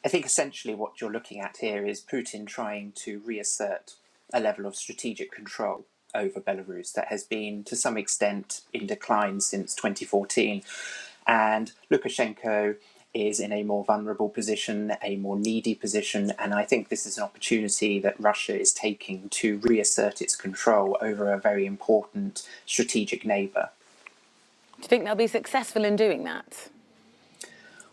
I think essentially what you're looking at here is Putin trying to reassert a level of strategic control over Belarus that has been, to some extent, in decline since 2014. And Lukashenko is in a more vulnerable position, a more needy position, and I think this is an opportunity that Russia is taking to reassert its control over a very important strategic neighbour. Do you think they'll be successful in doing that?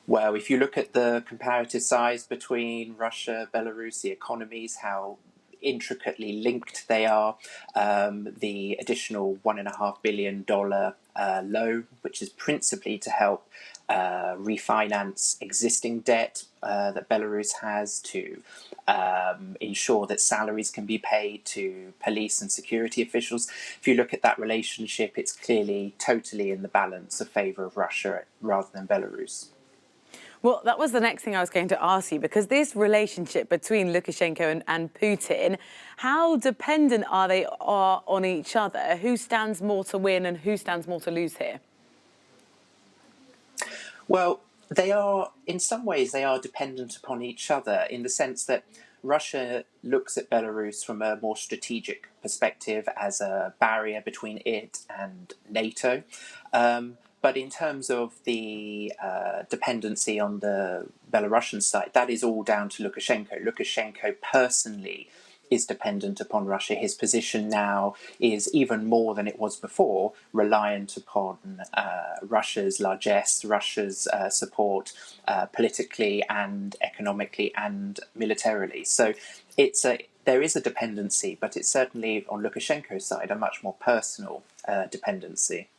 Well, if you look at the comparative size between Russia, Belarus, the economies, how intricately linked they are, the additional $1.5 billion loan, which is principally to help refinance existing debt that Belarus has, to ensure that salaries can be paid to police and security officials. If you look at that relationship, it's clearly totally in the balance of favour of Russia rather than Belarus. Well, that was the next thing I was going to ask you, because this relationship between Lukashenko and Putin, how dependent are they on each other? Who stands more to win and who stands more to lose here? Well, they are, in some ways, they are dependent upon each other in the sense that Russia looks at Belarus from a more strategic perspective as a barrier between it and NATO. But in terms of the dependency on the Belarusian side, that is all down to Lukashenko. Lukashenko personally is dependent upon Russia. His position now is, even more than it was before, reliant upon Russia's largesse, Russia's support politically and economically and militarily. So there is a dependency, but it's certainly, on Lukashenko's side, a much more personal dependency.